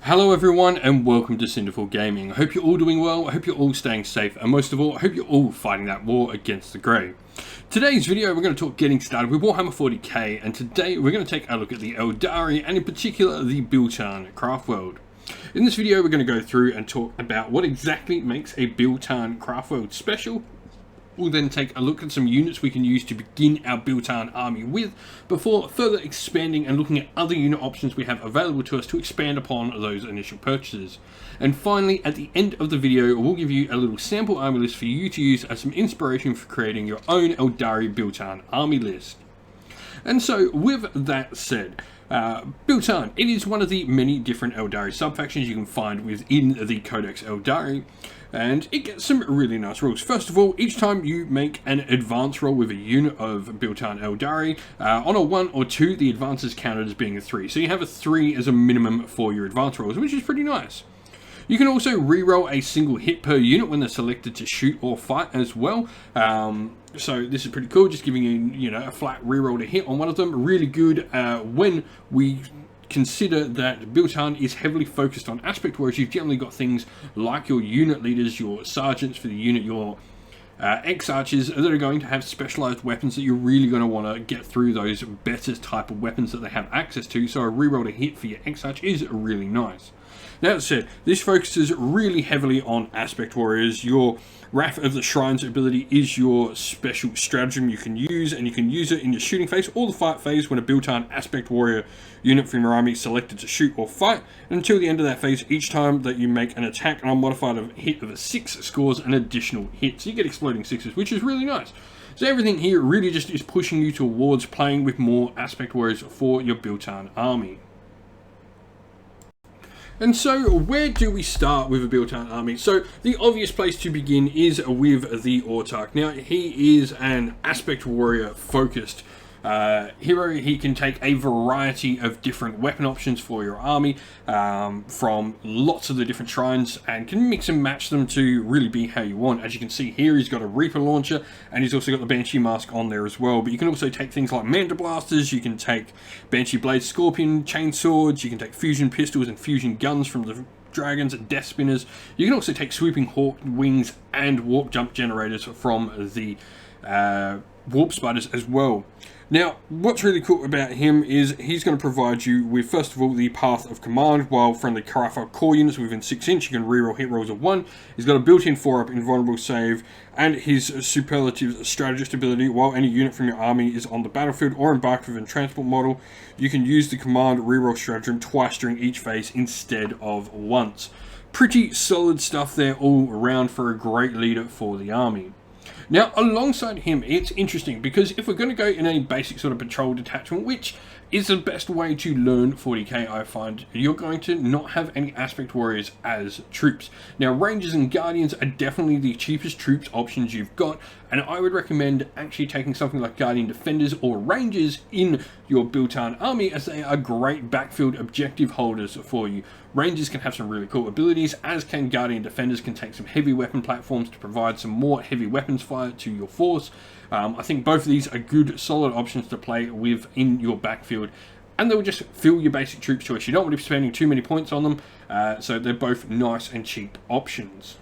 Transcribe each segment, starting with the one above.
Hello everyone and welcome to Cinderful Gaming. I hope you're all doing well, I hope you're all staying safe, and most of all, I hope you're all fighting that war against the grey. Today's video we're going to talk getting started with Warhammer 40k, and today we're going to take a look at the Aeldari, and in particular the Biel-Tan craft world. In this video we're going to go through and talk about what exactly makes a Biel-Tan craft world special. We'll then take a look at some units we can use to begin our Biel-Tan army with, before further expanding and looking at other unit options we have available to us to expand upon those initial purchases. And finally, at the end of the video, we'll give you a little sample army list for you to use as some inspiration for creating your own Aeldari Biel-Tan army list. And so, with that said, Biel-Tan, it is one of the many different Aeldari sub-factions you can find within the Codex Aeldari, and it gets some really nice rules. First of all, each time you make an advance roll with a unit of Biel-Tan Aeldari, on a 1 or 2, the advance is counted as being a 3. So you have a 3 as a minimum for your advance rolls, which is pretty nice. You can also re-roll a single hit per unit when they're selected to shoot or fight as well. So this is pretty cool, just giving you, a flat re-roll to hit on one of them. Really good when we consider that Biel-Tan is heavily focused on aspect, whereas you've generally got things like your unit leaders, your sergeants for the unit, your X-Archers that are going to have specialized weapons that you're really going to want to get through those better type of weapons that they have access to, so a re-roll to hit for your X-Arch is really nice. Now that said, this focuses really heavily on aspect warriors. Your Wrath of the Shrines ability is your special stratagem you can use, and you can use it in your shooting phase or the fight phase when a Biel-Tan aspect warrior unit from your army is selected to shoot or fight. And until the end of that phase, each time that you make an attack, an unmodified hit of a 6 scores an additional hit. So you get exploding 6s, which is really nice. So everything here really just is pushing you towards playing with more aspect warriors for your Biel-Tan army. And so, where do we start with a Biel-Tan army? So, the obvious place to begin is with the Autarch. Now, he is an aspect warrior focused hero. He can take a variety of different weapon options for your army from lots of the different shrines, and can mix and match them to really be how you want. As you can see here, he's got a Reaper launcher, and he's also got the Banshee mask on there as well. But you can also take things like Manta Blasters, you can take Banshee Blades, Scorpion Chain Swords, you can take Fusion Pistols and Fusion Guns from the Dragons and Death Spinners. You can also take Swooping Hawk Wings and Warp Jump Generators from the Warp Spiders as well. Now, what's really cool about him is he's going to provide you with, first of all, the Path of Command, while friendly Karafa core units within 6 inch, you can reroll hit rolls of 1. He's got a built-in 4-up invulnerable save, and his superlative strategist ability, while any unit from your army is on the battlefield or embarked with a transport model, you can use the command reroll stratagem twice during each phase instead of once. Pretty solid stuff there all around for a great leader for the army. Now, alongside him, it's interesting because if we're going to go in a basic sort of patrol detachment, which is the best way to learn 40k, I find, you're going to not have any aspect warriors as troops. Now, Rangers and Guardians are definitely the cheapest troops options you've got, and I would recommend actually taking something like Guardian Defenders or Rangers in your Biel-Tan army, as they are great backfield objective holders for you. Rangers can have some really cool abilities, as can Guardian Defenders can take some heavy weapon platforms to provide some more heavy weapons fire to your force. I think both of these are good, solid options to play with in your backfield, and they will just fill your basic troops choice. You don't want to be spending too many points on them, so they're both nice and cheap options.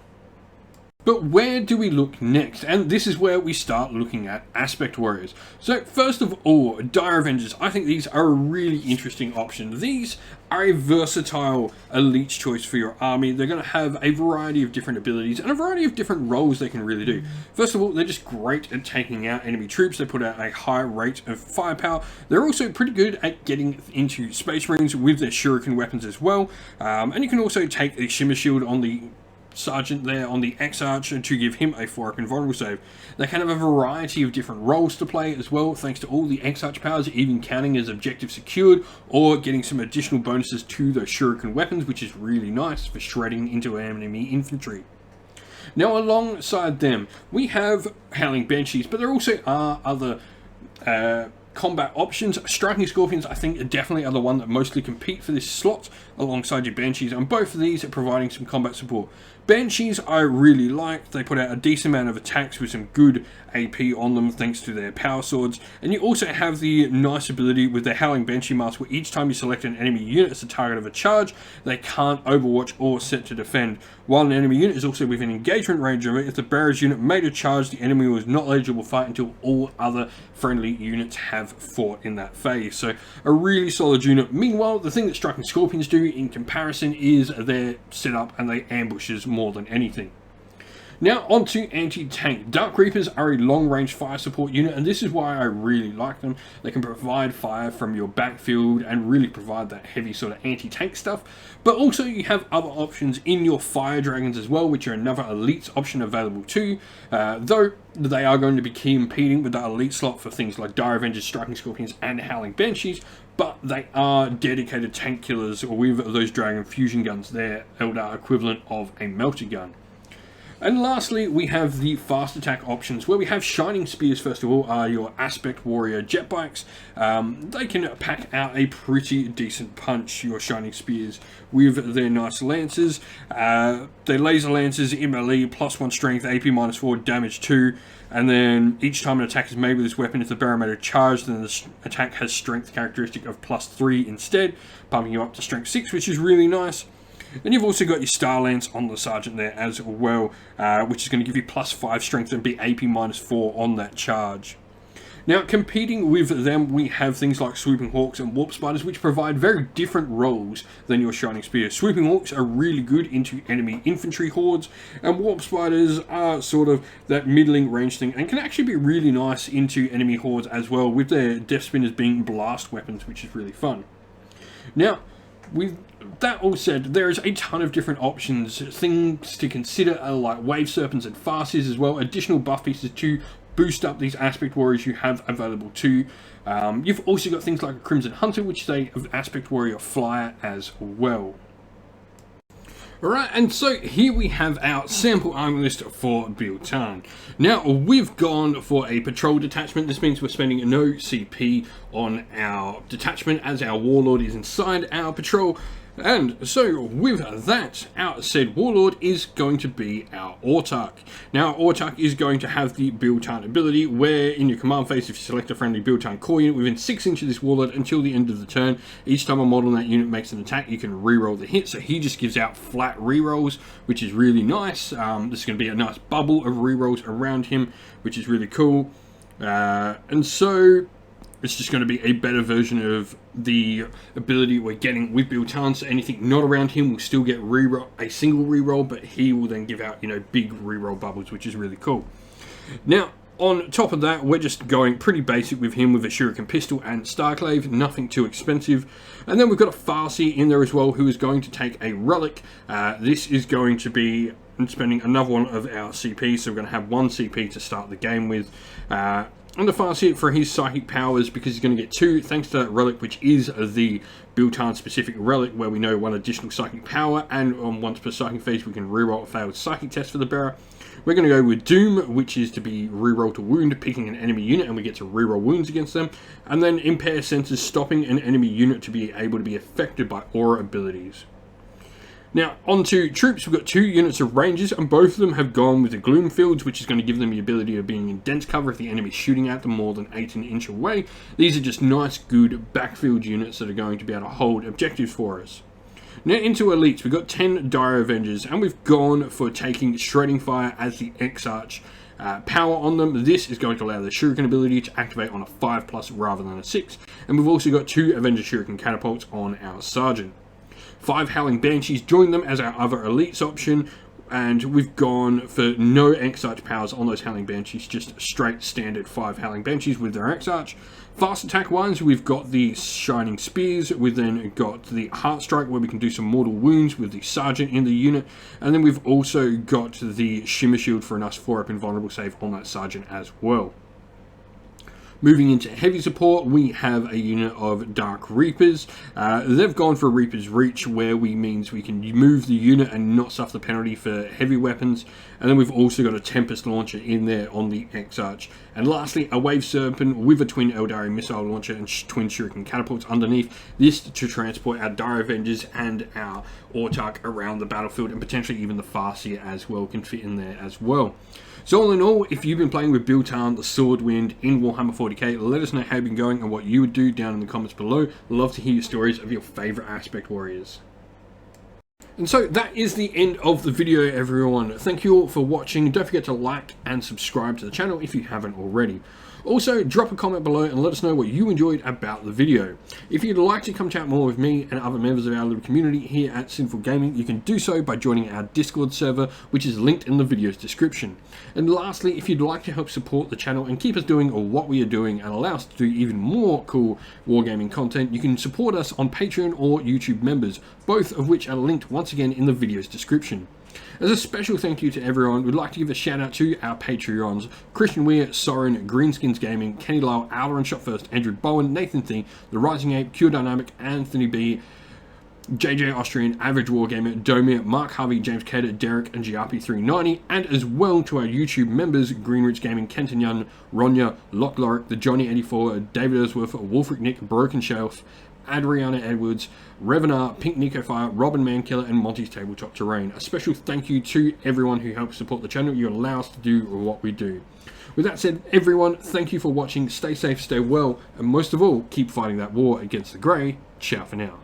But where do we look next? And this is where we start looking at aspect warriors. So first of all, Dire Avengers. I think these are a really interesting option. These are a versatile elite choice for your army. They're going to have a variety of different abilities and a variety of different roles they can really do. First of all, they're just great at taking out enemy troops. They put out a high rate of firepower. They're also pretty good at getting into space marines with their shuriken weapons as well. And you can also take a shimmer shield on the Sergeant there on the X-Arch to give him a 4-up invulnerable save. They can have a variety of different roles to play as well, thanks to all the X-Arch powers, even counting as objective secured or getting some additional bonuses to those shuriken weapons, which is really nice for shredding into enemy infantry. Now, alongside them, we have Howling Banshees, but there also are other combat options, Striking Scorpions I think definitely are the one that mostly compete for this slot alongside your Banshees, and both of these are providing some combat support. Banshees I really like. They put out a decent amount of attacks with some good AP on them thanks to their power swords, and you also have the nice ability with the Howling Banshee Mask where each time you select an enemy unit as the target of a charge, they can't overwatch or set to defend. While an enemy unit is also within engagement range of it, if the bearer's unit made a charge, the enemy was not eligible to fight until all other friendly units have fought in that phase. So a really solid unit. Meanwhile, the thing that Striking Scorpions do in comparison is their setup and they ambushes more than anything. Now onto anti-tank. Dark Reapers are a long-range fire support unit, and this is why I really like them. They can provide fire from your backfield and really provide that heavy sort of anti-tank stuff. But also you have other options in your Fire Dragons as well, which are another elite option available too. Though they are going to be competing with that elite slot for things like Dire Avengers, Striking Scorpions, and Howling Banshees. But they are dedicated tank killers with those Dragon Fusion Guns, their Eldar equivalent of a Melter Gun. And lastly, we have the fast attack options, where we have Shining Spears, first of all, are your Aspect Warrior jet bikes. They can pack out a pretty decent punch, your Shining Spears, with their nice lances. Their laser lances, melee, +1 strength, AP -4, damage 2. And then each time an attack is made with this weapon, if the bearer made a charge, then the attack has strength characteristic of +3 instead, pumping you up to strength 6, which is really nice. And you've also got your Star Lance on the Sergeant there as well, which is going to give you +5 strength and be AP -4 on that charge. Now, competing with them, we have things like Swooping Hawks and Warp Spiders, which provide very different roles than your Shining Spear. Swooping Hawks are really good into enemy infantry hordes, and Warp Spiders are sort of that middling range thing, and can actually be really nice into enemy hordes as well, with their Death Spinners being blast weapons, which is really fun. Now, with that all said, there is a ton of different options. Things to consider are like Wave Serpents and Farseers as well, additional buff pieces to boost up these Aspect Warriors you have available too. You've also got things like a Crimson Hunter, which is a Aspect Warrior flyer as well. Alright, and so here we have our sample army list for Biel-Tan. Now, we've gone for a patrol detachment. This means we're spending no CP on our detachment as our warlord is inside our patrol. And so with that, our said warlord is going to be our Autarch. Now, our Autarch is going to have the Biel-Tan ability, where in your command phase, if you select a friendly Biel-Tan core unit within 6 inches of this warlord until the end of the turn, each time a model in that unit makes an attack, you can reroll the hit. So he just gives out flat rerolls, which is really nice. This is going to be a nice bubble of rerolls around him, which is really cool. And so it's just going to be a better version of the ability we're getting with Biel-Tan, so anything not around him will still get a single reroll, but he will then give out, you know, big reroll bubbles, which is really cool. Now, on top of that, we're just going pretty basic with him with a Shuriken Pistol and Starclave, nothing too expensive. And then we've got a Farseer in there as well, who is going to take a Relic. This is going to be spending another one of our CP, so we're going to have 1 CP to start the game with. And the Farseer for his psychic powers, because he's going to get 2 thanks to that relic, which is the Biel-Tan specific relic, where we know 1 additional psychic power, and on once per psychic phase we can reroll a failed psychic test for the bearer. We're going to go with Doom, which is to be reroll to wound, picking an enemy unit, and we get to reroll wounds against them. And then Impair Senses, stopping an enemy unit to be able to be affected by aura abilities. Now, on to troops, we've got 2 units of Rangers, and both of them have gone with the Gloom Fields, which is going to give them the ability of being in dense cover if the enemy's shooting at them more than 18 inch away. These are just nice, good backfield units that are going to be able to hold objectives for us. Now, into Elites, we've got 10 Dire Avengers, and we've gone for taking Shredding Fire as the X-Arch power on them. This is going to allow the Shuriken ability to activate on a 5+ rather than a 6, and we've also got 2 Avenger Shuriken Catapults on our Sergeant. 5 Howling Banshees join them as our other Elites option, and we've gone for no X-Arch powers on those Howling Banshees, just straight standard 5 Howling Banshees with their X-Arch. Fast attack wise, we've got the Shining Spears, we've then got the Heart Strike where we can do some mortal wounds with the Sergeant in the unit, and then we've also got the Shimmer Shield for a nice 4-up invulnerable save on that Sergeant as well. Moving into heavy support, we have a unit of Dark Reapers. They've gone for Reaper's Reach, where means we can move the unit and not suffer the penalty for heavy weapons. And then we've also got a Tempest Launcher in there on the X-Arch. And lastly, a Wave Serpent with a twin Aeldari missile launcher and twin Shuriken catapults underneath. This to transport our Dire Avengers and our Autarch around the battlefield, and potentially even the Farseer as well can fit in there as well. So all in all, if you've been playing with Biel-Tan, the Swordwind in Warhammer 40k, let us know how you've been going and what you would do down in the comments below. Love to hear your stories of your favourite Aspect Warriors. And so that is the end of the video, everyone. Thank you all for watching. Don't forget to like and subscribe to the channel if you haven't already. Also, drop a comment below and let us know what you enjoyed about the video. If you'd like to come chat more with me and other members of our little community here at Sinful Gaming, you can do so by joining our Discord server, which is linked in the video's description. And lastly, if you'd like to help support the channel and keep us doing what we are doing and allow us to do even more cool wargaming content, you can support us on Patreon or YouTube members, both of which are linked once again in the video's description. As a special thank you to everyone, we'd like to give a shout out to our Patreons: Christian Weir, Soren, Greenskins Gaming, Kenny Lyle, Alder Shot First, Andrew Bowen, Nathan Thing, The Rising Ape, Q Dynamic, Anthony B, JJ Austrian, Average Wargamer, Domir, Mark Harvey, James Cater, Derek, and GRP390, and as well to our YouTube members: Greenridge Gaming, Kenton Young, Ronya, Lock Lorick, The Johnny84, David Ersworth, Wolfric Nick, Broken Shelf, Adriana Edwards, Revenar, Pink Nico Fire, Robin Mankiller, and Monty's Tabletop Terrain. A special thank you to everyone who helps support the channel. You allow us to do what we do. With that said, everyone, thank you for watching. Stay safe, stay well, and most of all, keep fighting that war against the grey. Ciao for now.